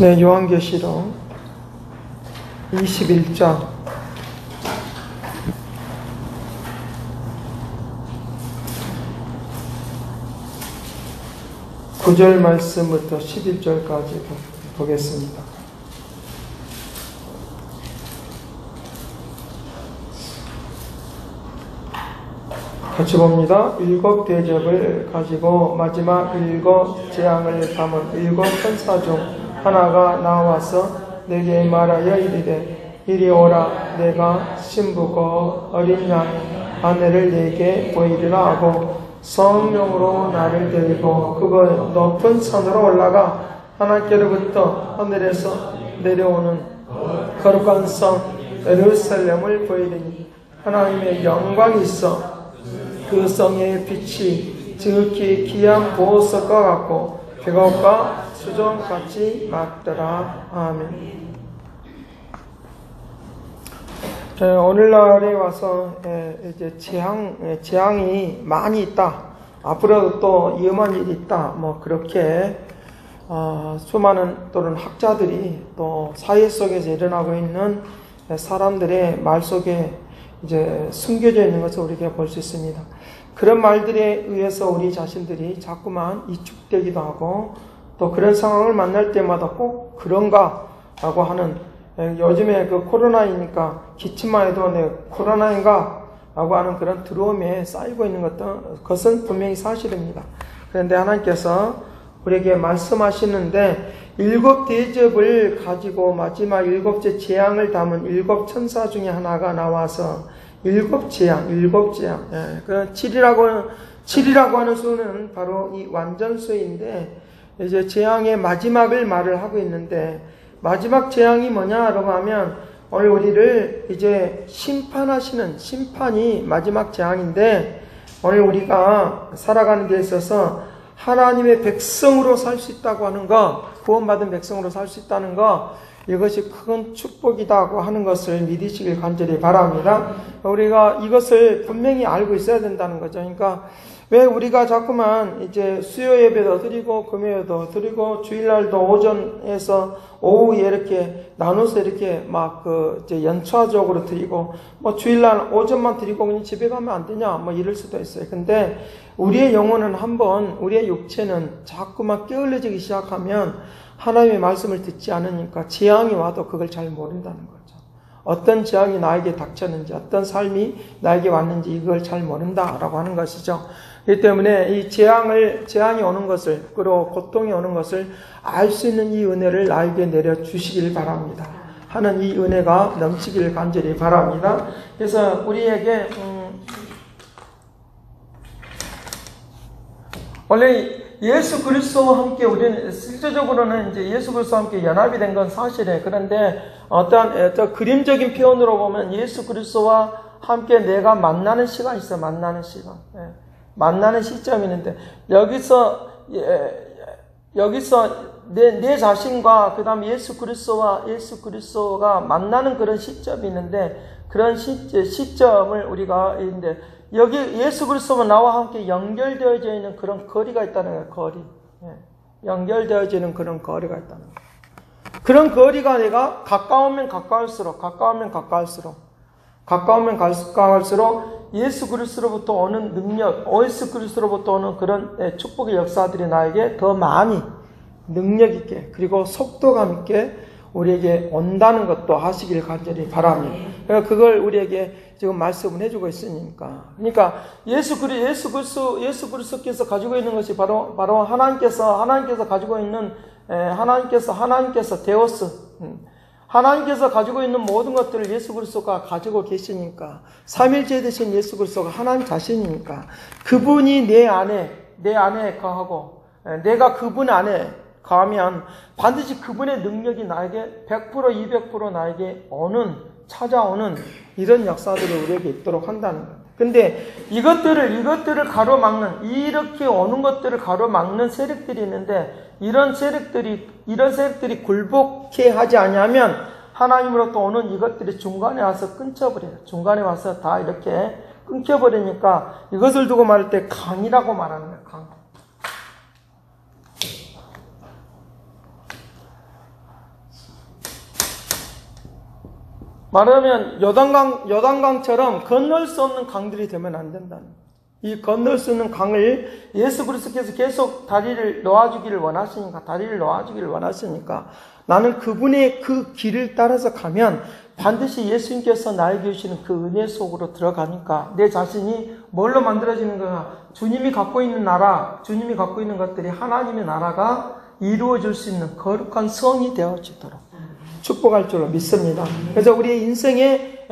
네, 요한계시록 21장 9절 말씀부터 11절까지 보겠습니다. 같이 봅니다. 일곱 대접을 가지고 마지막 일곱 재앙을 담은 일곱 천사 중 하나가 나와서 내게 말하여 이르되 이리 오라. 내가 신부고 어린 양 아내를 내게 보이리라 하고 성령으로 나를 데리고 그거 높은 산으로 올라가 하나님께로부터 하늘에서 내려오는 거룩한 성 예루살렘을 보이리니 하나님의 영광이 있어 그 성의 빛이 지극히 귀한 보석과 같고 백옥과 수정같이 맞더라. 아멘. 오늘날에 와서 이제 재앙이 많이 있다. 앞으로도 또 위험한 일이 있다. 뭐 그렇게 수많은 또는 학자들이 또 사회 속에서 일어나고 있는 사람들의 말 속에 이제 숨겨져 있는 것을 우리가 볼 수 있습니다. 그런 말들에 의해서 우리 자신들이 자꾸만 위축되기도 하고 또 그런 상황을 만날 때마다 꼭 그런가 라고 하는, 요즘에 그 코로나이니까 기침만 해도 코로나인가 라고 하는 그런 두려움에 쌓이고 있는 것은 분명히 사실입니다. 그런데 하나님께서 우리에게 말씀하시는데 일곱 대접을 가지고 마지막 일곱째 재앙을 담은 일곱 천사 중에 하나가 나와서 일곱 재앙. 그 7이라고 하는 수는 바로 이 완전수인데 이제 재앙의 마지막을 말을 하고 있는데 마지막 재앙이 뭐냐라고 하면 오늘 우리를 이제 심판하시는 심판이 마지막 재앙인데 오늘 우리가 살아가는 데 있어서 하나님의 백성으로 살 수 있다고 하는 것, 구원받은 백성으로 살 수 있다는 것, 이것이 큰 축복이라고 하는 것을 믿으시길 간절히 바랍니다. 우리가 이것을 분명히 알고 있어야 된다는 거죠. 그러니까 왜 우리가 자꾸만 이제 수요 예배도 드리고 금요일도 드리고 주일날도 오전에서 오후에 이렇게 나눠서 이렇게 막 이제 연차적으로 드리고 뭐 주일날 오전만 드리고 그냥 집에 가면 안 되냐 뭐 이럴 수도 있어요. 근데 우리의 영혼은 한번 우리의 육체는 자꾸만 게을러지기 시작하면 하나님의 말씀을 듣지 않으니까 재앙이 와도 그걸 잘 모른다는 거죠. 어떤 재앙이 나에게 닥쳤는지 어떤 삶이 나에게 왔는지 이걸 잘 모른다라고 하는 것이죠. 그렇기 때문에 이 재앙이 오는 것을, 그리고 고통이 오는 것을 알 수 있는 이 은혜를 나에게 내려주시길 바랍니다. 하는 이 은혜가 넘치길 간절히 바랍니다. 그래서 우리에게 원래 예수 그리스도와 함께 우리는 실제적으로는 이제 예수 그리스도와 함께 연합이 된 건 사실이에요. 그런데 어떤 그림적인 표현으로 보면 예수 그리스도와 함께 내가 만나는 시간이 있어. 만나는 시간. 만나는 시점이 있는데 여기서 내 자신과 그 다음에 예수 그리스도가 만나는 그런 시점이 있는데 그런 시점을 우리가 있는데 여기 예수 그리스도가 나와 함께 연결되어져 있는 그런 거리가 있다는 거예요. 거리. 연결되어져 있는 그런 거리가 있다는 거예요. 그런 거리가 내가 가까우면 가까울수록 예수 그리스도로부터 오는 능력, 예수 그리스도로부터 오는 그런 축복의 역사들이 나에게 더 많이 능력 있게 그리고 속도감 있게 우리에게 온다는 것도 하시길 간절히 바랍니다. 그러니까 그걸 우리에게 지금 말씀을 해주고 있으니까. 그러니까 예수 그리스도께서 가지고 있는 것이 바로 하나님께서 가지고 있는 하나님께서 데오스. 하나님께서 가지고 있는 모든 것들을 예수 그리스도가 가지고 계시니까 삼일째 되신 예수 그리스도가 하나님 자신이니까 그분이 내 안에 거하고 내가 그분 안에 거하면 반드시 그분의 능력이 나에게 100% 200% 나에게 찾아오는 이런 역사들이 우리에게 있도록 한다는 거예요. 근데 이것들을 가로막는 이렇게 오는 것들을 가로막는 세력들이 있는데 이런 세력들이 굴복해 하지 않으면 하나님으로부터 오는 이것들이 중간에 와서 끊겨버려요. 중간에 와서 다 이렇게 끊겨버리니까 이것을 두고 말할 때 강이라고 말하는 거예요. 강. 말하면 요단강처럼 건널 수 없는 강들이 되면 안 된다는 거예요. 이 건널 수 있는 강을 예수 그리스도께서 계속 다리를 놓아주기를 원하시니까 나는 그분의 그 길을 따라서 가면 반드시 예수님께서 나에게 주시는 그 은혜 속으로 들어가니까 내 자신이 뭘로 만들어지는 거야? 주님이 갖고 있는 나라, 주님이 갖고 있는 것들이 하나님의 나라가 이루어질 수 있는 거룩한 성이 되어지도록 축복할 줄로 믿습니다. 그래서 우리의 인생에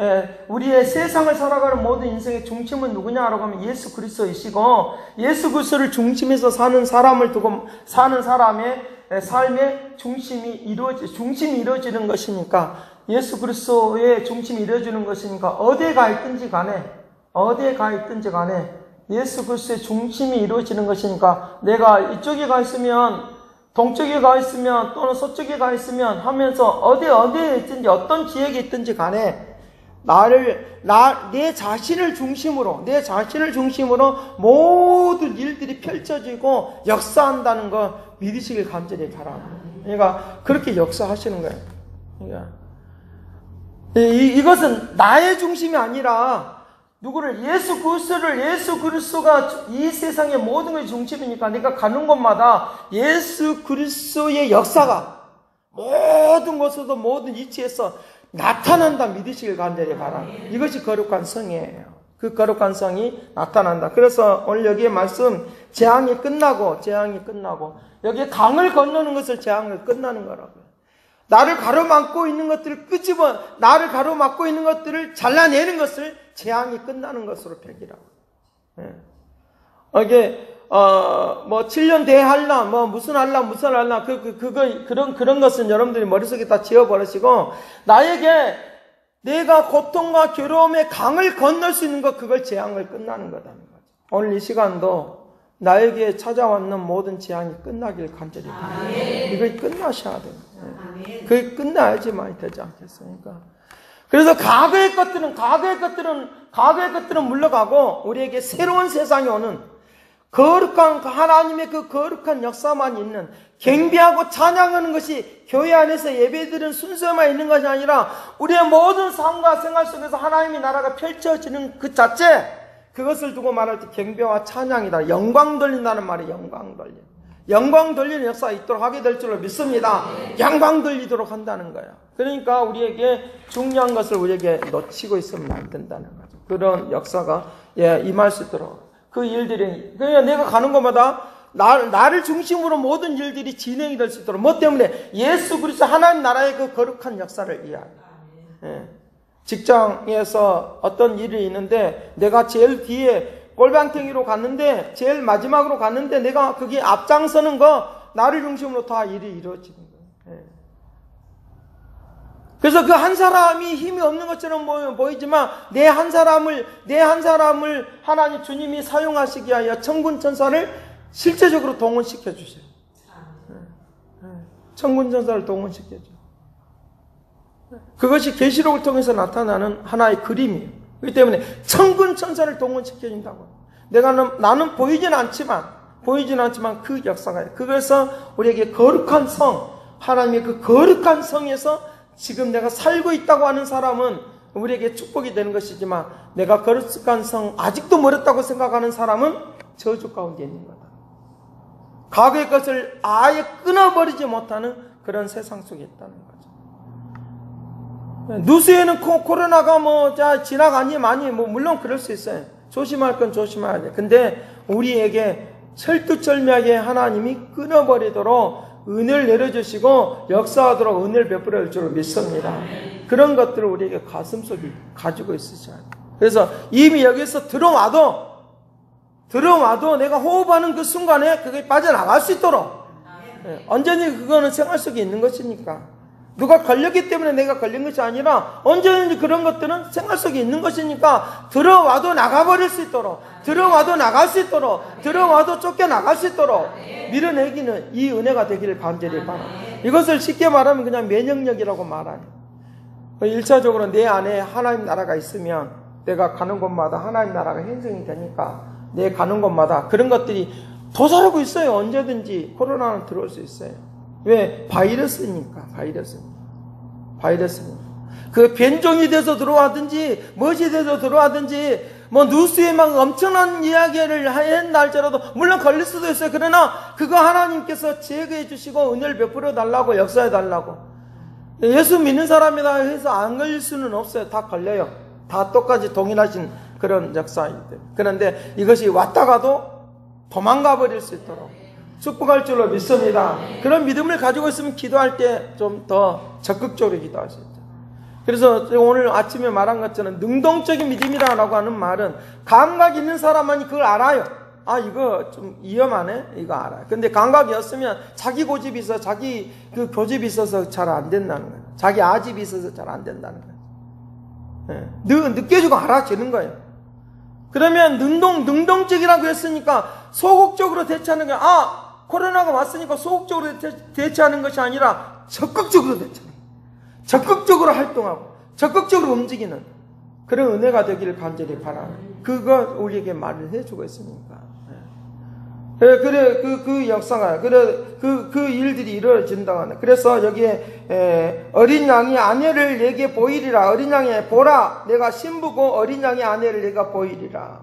우리의 세상을 살아가는 모든 인생의 중심은 누구냐라고 하면 예수 그리스도이시고 예수 그리스도를 중심에서 사는 사람을 두고 사는 사람의 삶의 중심이 이루어지는 것이니까 예수 그리스도의 중심이 이루어지는 것이니까 어디에 가 있든지 간에 예수 그리스도의 중심이 이루어지는 것이니까 내가 이쪽에 가 있으면 동쪽에 가 있으면 또는 서쪽에 가 있으면 하면서 어디에 있든지 어떤 지역에 있든지 간에 내 자신을 중심으로 모든 일들이 펼쳐지고 역사한다는 거 믿으시길 간절히 바랍니다. 그러니까 그렇게 역사하시는 거예요. 그러니까 이것은 나의 중심이 아니라 누구를 예수 그리스도가 이 세상의 모든 것의 중심이니까 내가 가는 곳마다 예수 그리스도의 역사가 모든 곳에서 모든 위치에서 나타난다 믿으시길 간절히 바랍니다. 이것이 거룩한 성이에요. 그 거룩한 성이 나타난다. 그래서 오늘 여기에 말씀 재앙이 끝나고 여기에 강을 건너는 것을 재앙을 끝나는 거라고요. 나를 가로막고 있는 것들을 나를 가로막고 있는 것들을 잘라내는 것을 재앙이 끝나는 것으로 표기라고. 이게 7년 대할라, 무슨 할라, 그런 것은 여러분들이 머릿속에 다 지워버리시고, 내가 고통과 괴로움의 강을 건널 수 있는 것, 그걸 재앙을 끝나는 거다는 거죠. 오늘 이 시간도 나에게 찾아왔는 모든 재앙이 끝나길 간절히 바랍니다. 이거 끝나셔야 돼요. 그게 끝나야지만 되지 않겠습니까? 그래서 과거의 것들은 물러가고 우리에게 새로운 세상이 오는 거룩한 하나님의 그 거룩한 역사만 있는 경배하고 찬양하는 것이 교회 안에서 예배드리는 순서만 있는 것이 아니라 우리의 모든 삶과 생활 속에서 하나님의 나라가 펼쳐지는 그 자체, 그것을 두고 말할 때 경배와 찬양이다. 영광 돌린다는 말이 영광 돌리는 역사가 있도록 하게 될 줄로 믿습니다. 영광 돌리도록 한다는 거예요. 그러니까 우리에게 중요한 것을 우리에게 놓치고 있으면 안 된다는 거죠. 그런 역사가 임할 수 있도록 그 일들이, 그러니까 내가 가는 곳마다 나를 중심으로 모든 일들이 진행이 될 수 있도록, 뭐 때문에? 예수 그리스도 하나님 나라의 그 거룩한 역사를 이해하고. 직장에서 어떤 일이 있는데 내가 제일 뒤에 골방탱이로 갔는데 제일 마지막으로 갔는데 내가 거기 앞장서는 거, 나를 중심으로 다 일이 이루어지는 거예요. 그래서 그 한 사람이 힘이 없는 것처럼 보이지만 내 한 사람을 하나님 주님이 사용하시기 위하여 천군 천사를 실제적으로 동원시켜 주세요. 천군 천사를 동원시켜 줘요. 그것이 계시록을 통해서 나타나는 하나의 그림이에요. 그렇기 때문에 천군 천사를 동원시켜 준다고. 나는 보이진 않지만 그 역사가 있어요. 그래서 우리에게 거룩한 성, 하나님의 그 거룩한 성에서 지금 내가 살고 있다고 하는 사람은 우리에게 축복이 되는 것이지만, 내가 거룩한 성 아직도 멀었다고 생각하는 사람은 저주 가운데 있는 거다. 과거의 것을 아예 끊어버리지 못하는 그런 세상 속에 있다는 거죠. 누수에는 코로나가 지나가니 많이 물론 그럴 수 있어요. 조심할 건 조심해야 돼. 근데 우리에게 철두철미하게 하나님이 끊어버리도록 은혜를 내려주시고 역사하도록 은혜를 베풀어 줄 줄 믿습니다. 그런 것들을 우리에게 가슴속에 가지고 있으셔야 돼요. 그래서 이미 여기서 들어와도 내가 호흡하는 그 순간에 그게 빠져나갈 수 있도록, 언제든지 그거는 생활 속에 있는 것이니까, 누가 걸렸기 때문에 내가 걸린 것이 아니라 언제든지 그런 것들은 생활 속에 있는 것이니까 들어와도 나가버릴 수 있도록, 들어와도 나갈 수 있도록, 들어와도 쫓겨나갈 수 있도록 밀어내기는 이 은혜가 되기를 간절히 바랍니다. 이것을 쉽게 말하면 그냥 면역력이라고 말하는, 1차적으로 내 안에 하나님 나라가 있으면 내가 가는 곳마다 하나님 나라가 형성이 되니까 내 가는 곳마다 그런 것들이 도사르고 있어요. 언제든지 코로나는 들어올 수 있어요. 왜? 바이러스니까. 그 변종이 돼서 들어와든지 무엇이 돼서 들어와든지 뭐 뉴스에 막 엄청난 이야기를 했날지라도 물론 걸릴 수도 있어요. 그러나 그거 하나님께서 제거해 주시고 은혜를 베풀어 달라고, 역사해 달라고. 예수 믿는 사람이다 해서 안 걸릴 수는 없어요. 다 걸려요. 다 똑같이 동일하신 그런 역사이기 때문에. 그런데 이것이 왔다가도 도망가 버릴 수 있도록 축복할 줄로 믿습니다. 그런 믿음을 가지고 있으면 기도할 때 좀 더 적극적으로 기도할 수 있죠. 그래서 오늘 아침에 말한 것처럼 능동적인 믿음이라고 하는 말은 감각 있는 사람만이 그걸 알아요. 아, 이거 좀 위험하네? 이거 알아요. 근데 감각이 없으면 자기 고집이 있어, 자기 그 교집이 있어서 잘 안 된다는 거예요. 자기 아집이 있어서 잘 안 된다는 거예요. 느껴지고 알아지는 거예요. 그러면 능동적이라고 했으니까 소극적으로 대처하는 거예요. 아, 코로나가 왔으니까 소극적으로 대처하는 것이 아니라 적극적으로 대처하는 거예요. 적극적으로 활동하고 적극적으로 움직이는 그런 은혜가 되기를 간절히 바라는, 그거 우리에게 말을 해주고 있으니까. 그래, 그 역사가, 그 일들이 이루어진다고 하네. 그래서 여기에, 어린 양이 아내를 내게 보이리라. 어린 양이 보라. 내가 신부고 어린 양이 아내를 내가 보이리라.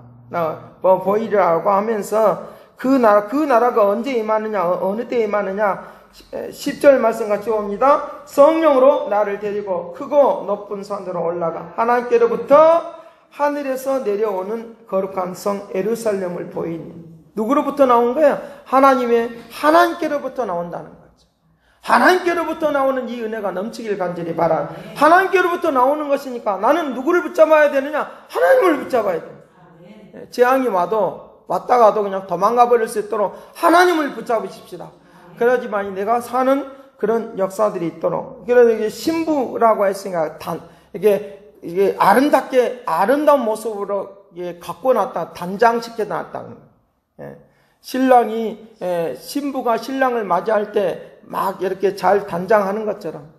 보이리라고 하면서 그 나라가 언제 임하느냐, 어느 때 임하느냐. 10절 말씀 같이 봅니다. 성령으로 나를 데리고 크고 높은 산으로 올라가 하나님께로부터 하늘에서 내려오는 거룩한 성 예루살렘을 보이니. 누구로부터 나온 거야? 하나님께로부터 나온다는 거죠. 하나님께로부터 나오는 이 은혜가 넘치길 간절히 바라. 하나님께로부터 나오는 것이니까 나는 누구를 붙잡아야 되느냐? 하나님을 붙잡아야 돼. 재앙이 왔다가도 그냥 도망가 버릴 수 있도록 하나님을 붙잡으십시다. 그러지만 내가 사는 그런 역사들이 있도록. 그래서 이게 신부라고 했으니까 이게 아름다운 모습으로 갖고 놨다, 단장시켜 놨다는 거예요. 신랑이, 신부가 신랑을 맞이할 때 막 이렇게 잘 단장하는 것처럼,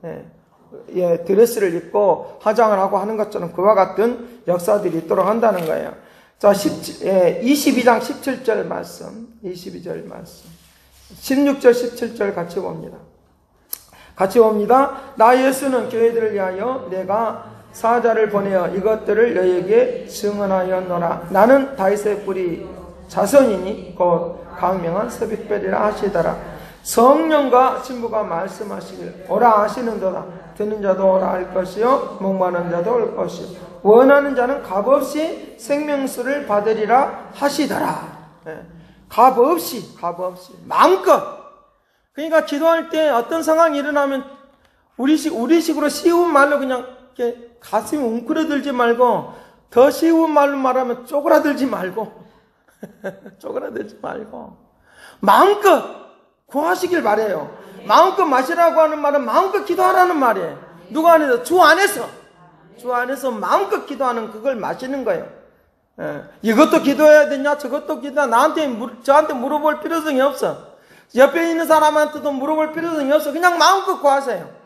드레스를 입고 화장을 하고 하는 것처럼 그와 같은 역사들이 있도록 한다는 거예요. 자, 22장 17절 말씀, 22절 말씀. 16절 17절 같이 봅니다. 나 예수는 교회들을 위하여 내가 사자를 보내어 이것들을 너희에게 증언하였노라. 나는 다윗의 뿌리 자손이니 곧 강명한 새벽별이라 하시더라. 성령과 신부가 말씀하시길 오라 하시는도다. 듣는 자도 오라 할 것이요 목마른 자도 올 것이요 원하는 자는 값없이 생명수를 받으리라 하시더라. 값없이 마음껏. 그러니까 기도할 때 어떤 상황이 일어나면 우리식으로 쉬운 말로 그냥 이렇게 가슴이 웅크러들지 말고, 더 쉬운 말로 말하면 쪼그라들지 말고 마음껏 구하시길 바래요. 마음껏 마시라고 하는 말은 마음껏 기도하라는 말이에요. 누가 안에서? 주 안에서 마음껏 기도하는 그걸 마시는 거예요. 이것도 기도해야 되냐, 저것도 저한테 물어볼 필요성이 없어. 옆에 있는 사람한테도 물어볼 필요성이 없어. 그냥 마음껏 구하세요.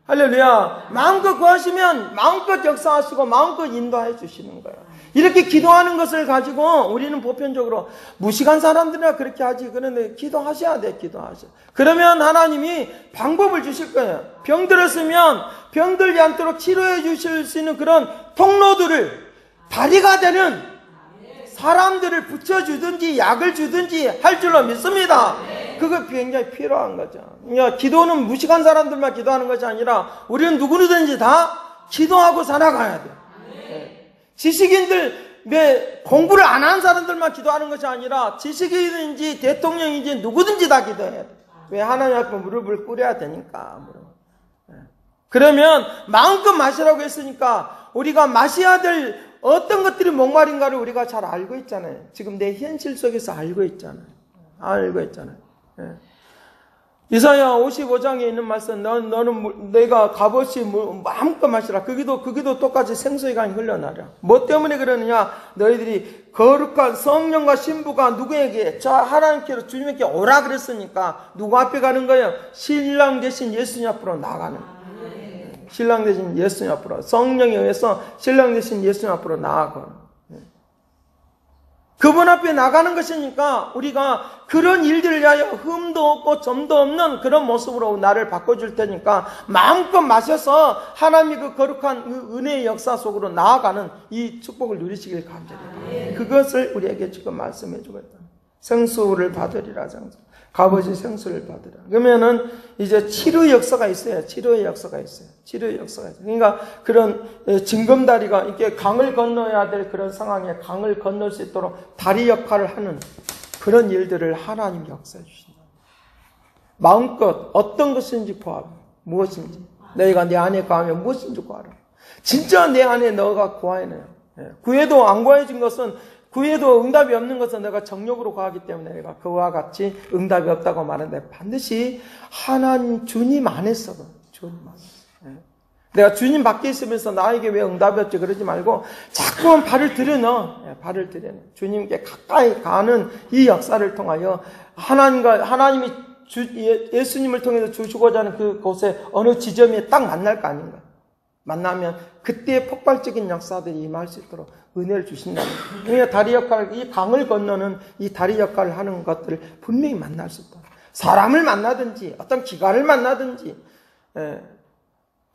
할렐루야. 마음껏 구하시면 마음껏 역사하시고 마음껏 인도해 주시는 거예요. 이렇게 기도하는 것을 가지고 우리는 보편적으로 무식한 사람들이나 그렇게 하지. 그런데 기도하셔야 돼, 기도하셔. 그러면 하나님이 방법을 주실 거예요. 병들었으면 병들지 않도록 치료해 주실 수 있는 그런 통로들을, 다리가 되는 사람들을 붙여주든지 약을 주든지 할 줄로 믿습니다. 그거 굉장히 필요한 거죠. 그러니까 기도는 무식한 사람들만 기도하는 것이 아니라 우리는 누구든지 다 기도하고 살아가야 돼요. 지식인들, 공부를 안 한 사람들만 기도하는 것이 아니라 지식인인지 대통령인지 누구든지 다 기도해야 돼. 왜? 하나님 앞에 무릎을 꿇어야 되니까. 그러면 마음껏 마시라고 했으니까 우리가 마셔야 될 어떤 것들이 목마른가를 우리가 잘 알고 있잖아요. 지금 내 현실 속에서 알고 있잖아요. 이사야 55장에 있는 말씀, 내가 값없이 마음껏 마시라. 거기도 똑같이 생수의 강이 흘러나려. 뭐 때문에 그러느냐? 너희들이 거룩한 성령과 신부가 누구에게? 저 하나님께로, 주님께 오라 그랬으니까 누구 앞에 가는 거예요? 신랑 대신 예수님 앞으로 나가는 거예요. 신랑 대신 예수님 앞으로, 성령에 의해서 신랑 대신 예수님 앞으로 나아가. 그분 앞에 나가는 것이니까 우리가 그런 일들을 위하여 흠도 없고 점도 없는 그런 모습으로 나를 바꿔줄 테니까 마음껏 마셔서 하나님의 그 거룩한 그 은혜의 역사 속으로 나아가는 이 축복을 누리시길 감사드립니다. 그것을 우리에게 지금 말씀해 주고 있다. 생수를 받으리라. 값없이 생수를 받으라. 그러면은 이제 치료의 역사가 있어요. 치료의 역사가 있어요. 치료의 역사가 있어요. 그러니까 그런 징검다리가 이렇게 강을 건너야 될 그런 상황에 강을 건널 수 있도록 다리 역할을 하는 그런 일들을 하나님이 역사해 주신다. 마음껏 어떤 것인지 구하라. 무엇인지. 너희가 내 안에 구하면 무엇인지 구하라. 진짜 내 안에 너가 구하네요. 구해도 안 구해진 것은 구해도 응답이 없는 것은 내가 정욕으로 구하기 때문에 내가 그와 같이 응답이 없다고 말하는데 반드시 하나님 주님 안에서 주님 안에서 내가 주님 밖에 있으면서 나에게 왜 응답이 없지 그러지 말고 자꾸만 발을 들여넣어. 발을 들여넣어. 주님께 가까이 가는 이 역사를 통하여 하나님이 예수님을 통해서 주시고자 하는 그곳에 어느 지점에 딱 만날 거 아닌가. 만나면 그때 폭발적인 역사들이 임할 수 있도록 은혜를 주신다는 거예요. 그러니까 다리 역할, 이 강을 건너는 이 다리 역할을 하는 것들을 분명히 만날 수 있다. 사람을 만나든지 어떤 기관을 만나든지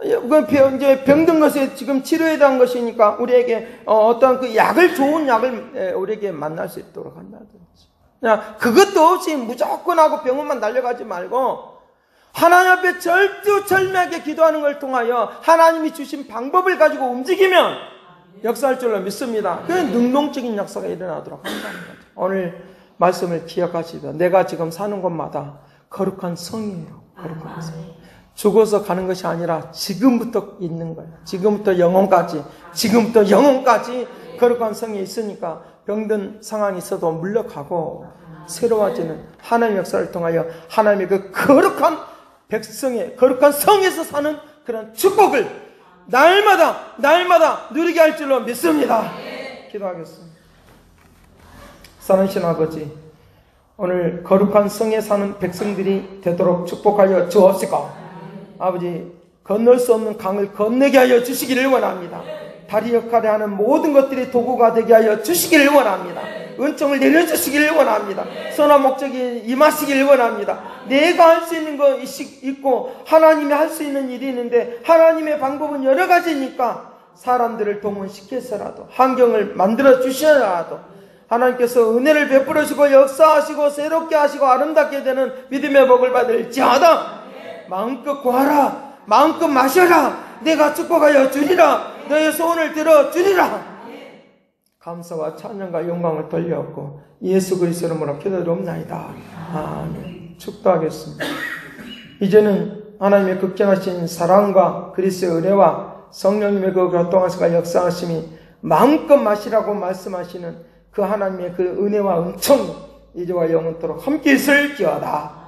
이제 병든 것에 지금 치료에 대한 것이니까 우리에게 어떤 그 약을 좋은 약을 우리에게 만날 수 있도록 한다든지. 그것도 없이 무조건 하고 병원만 달려가지 말고 하나님 앞에 절두절미하게 기도하는 걸 통하여 하나님이 주신 방법을 가지고 움직이면 역사할 줄로 믿습니다. 그 능동적인 역사가 일어나도록 한다는 거죠. 오늘 말씀을 기억하시다. 내가 지금 사는 곳마다 거룩한 성이에요. 거룩한 성. 죽어서 가는 것이 아니라 지금부터 있는 거예요. 지금부터 영혼까지 거룩한 성이 있으니까 병든 상황이 있어도 물러가고 새로워지는 하나님의 역사를 통하여 하나님의 그 거룩한 백성의 거룩한 성에서 사는 그런 축복을 날마다 누리게 할 줄로 믿습니다. 기도하겠습니다. 사랑하신 아버지, 오늘 거룩한 성에 사는 백성들이 되도록 축복하여 주옵시고, 아버지 건널 수 없는 강을 건너게 하여 주시기를 원합니다. 다리 역할을 하는 모든 것들이 도구가 되게 하여 주시기를 원합니다. 은총을 내려주시기를 원합니다. 선한 목적이 임하시기를 원합니다. 내가 할 수 있는 것이 있고 하나님이 할 수 있는 일이 있는데 하나님의 방법은 여러 가지니까 사람들을 동원시켜서라도 환경을 만들어 주셔라도 하나님께서 은혜를 베풀어 주시고 역사하시고 새롭게 하시고 아름답게 되는 믿음의 복을 받을지어다. 마음껏 구하라. 마음껏 마셔라. 내가 축복하여 주리라. 너의 소원을 들어주리라. 감사와 찬양과 영광을 돌려옵고 예수 그리스도 이름으로 기도드리옵나이다. 아멘. 축도하겠습니다. 이제는 하나님의 극진하신 사랑과 그리스도의 은혜와 성령님의 그 교통하심과 역사하심이 마음껏 마시라고 말씀하시는 그 하나님의 그 은혜와 은총이 이제와 영원토록 함께 있을지어다.